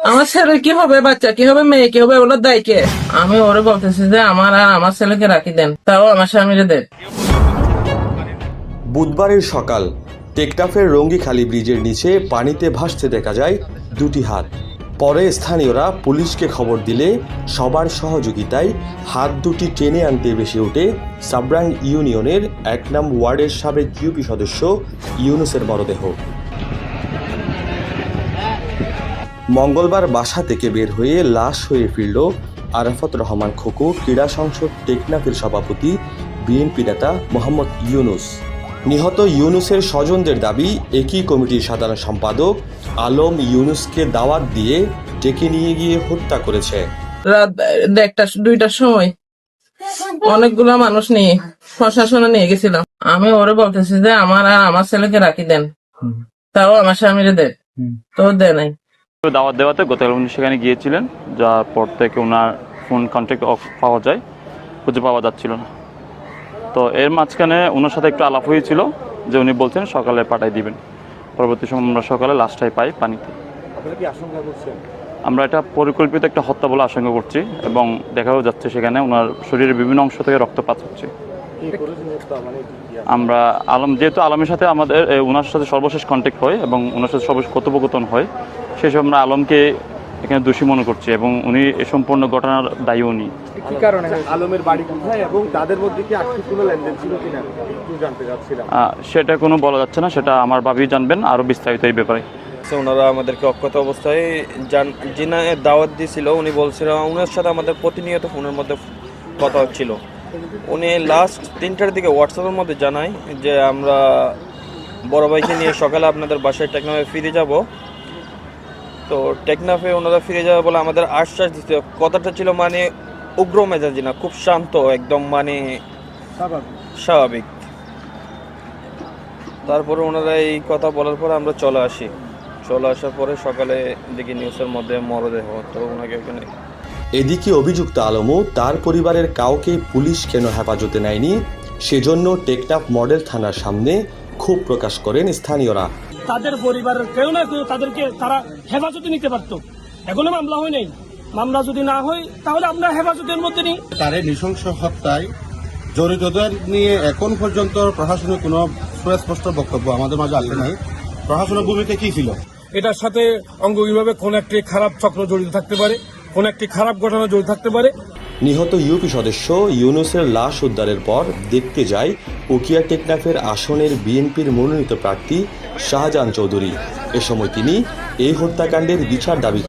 আমার ছেলে কি হবে, বাচ্চা কি হবে, মেয়ে কি হবে, ওগুলো দায় কে? আমি ওরে বলতেছি যে আমার আর আমার ছেলেকে রাখি দেন, তাও আমার স্বামীরে দেন। বুধবারের সকাল টেকনাফের রঙ্গিখালি ব্রিজের নিচে পানিতে ভাসতে দেখা যায় দুটি হাত। পরে স্থানীয়রা পুলিশকে খবর দিলে সবার সহযোগিতায় হাত দুটি টেনে আনতে বেশি ওঠে সাবরাং ইউনিয়নের ১ নং ওয়ার্ডের সাবেক ইউপি সদস্য ইউনুসের মরদেহ। মঙ্গলবার বাসা থেকে বের হয়ে লাশ হয়ে ফিরল আরাফাত রহমান খোকো, ক্রীড়া সংসদ টেকনাফের সভাপতি, বিএনপি নেতা মোহাম্মদ ইউনুস। নিহত ইউনুসের স্বজনদের দাবি, একই কমিটির সাধারণ সম্পাদক আলম ইউনুসকে দাওয়াত দিয়ে ডেকে নিয়ে গিয়ে হত্যা করেছে। রাত 1টা 2টার সময় অনেকগুলো মানুষ নিয়ে প্রশাসনে নিয়ে গেছিলাম। আমি ওরে বলতেছি যে আমার আর আমার ছেলেকে রাখি দেন, তাও আমার স্বামীরে দেন, তো দেয় নাই। দাওয়াত দেওয়াতে গতকাল উনি সেখানে গিয়েছিলেন, যার পর থেকে ওনার ফোন কন্ট্যাক্ট অফ পাওয়া যায়, খুঁজে পাওয়া যাচ্ছিল না। তো এর মাঝখানে ওনার সাথে একটু আলাপ হয়েছিল যে উনি বলছেন সকালে পাঠাই দিবেন। পরবর্তী সময় আমরা সকালে লাশটাই পাই পানিতে। আমরা এটা পরিকল্পিত একটা হত্যা বলে আশঙ্কা করছি এবং দেখাও যাচ্ছে সেখানে ওনার শরীরের বিভিন্ন অংশ থেকে রক্তপাত হচ্ছে। আমরা যেহেতু আলমের সাথে আমাদের ওনার সাথে সর্বশেষ কন্ট্যাক্ট হয় এবং ওনার সাথে সর্বশেষ কথোপকথন হয়, সেই সব আমরা আলমকে এখানে দোষী মনে করছি এবং উনি এই সম্পূর্ণ ঘটনার দায়ী উনি। কি কারণে আলমের বাড়ি কোথায় এবং তাদের মধ্যে কি আর্থিক কোনো লেনদেন ছিল কিনা একটু জানতে চাচ্ছিলাম। সেটা কোনো বলা যাচ্ছে না, সেটা আমার ভাবি জানবেন আরো বিস্তারিত এই ব্যাপারে। ওনারা আমাদেরকে অক্ষত অবস্থায় যিনি দাওয়াত দিয়েছিল উনি বলছিল, ওনার সাথে আমাদের প্রতিনিয়ত ফোনের মধ্যে কথা হচ্ছিল। উনি লাস্ট 3টার দিকে হোয়াটসঅ্যাপের মধ্যে জানায় যে আমরা বড় ভাইকে নিয়ে সকালে আপনাদের বাসায় টেকনাফে ফিরে যাব। তো টেকনাফে ওনারা ফিরে যাবে বলে আমাদের আশ্বাস দিতে, কথাটা ছিল মানে উগ্র মেজাজি না, খুব শান্ত, একদম মানে স্বাভাবিক। তারপরে ওনারা এই কথা বলার পরে আমরা চলে আসার পরে সকালে দেখি নিউজের মধ্যে মরদেহ, তো ওনাকে এখানে। এদিকে অভিযুক্ত আলমও তার পরিবারের কাউকে পুলিশ কেন হেফাজতে নেয়নি, সেজন্য টেকনাফ মডেল থানার সামনে ক্ষোভ প্রকাশ করেন স্থানীয়রা। তাদের পরিবারের কেউ না কেউ তাদেরকে তারা হেফাজতে নিতে পারতো। এখনো মামলা হয় নাই, মামলা যদি না হয় তাহলে আমরা হেফাজতের মধ্যে নিই। তার নৃশংস হত্যায় জড়িতদের নিয়ে এখন পর্যন্ত প্রশাসনের কোনো সুস্পষ্ট বক্তব্য আমাদের মাঝে আসে নাই। প্রশাসনের ভূমিকা কি ছিল? এটার সাথে অঙ্গভঙ্গিভাবে কোন একটি খারাপ চক্র জড়িত থাকতে পারে, কোন একটি খারাপ ঘটনা জড়িত থাকতে পারে। নিহত ইউপি সদস্য ইউনুসের লাশ উদ্ধারের পর দেখতে যায় উকিয়া টেকনাফের আসনের বিএনপির মনোনীত প্রার্থী শাহজাহান চৌধুরী। এ সময় তিনি এই হত্যাকাণ্ডের বিচার দাবি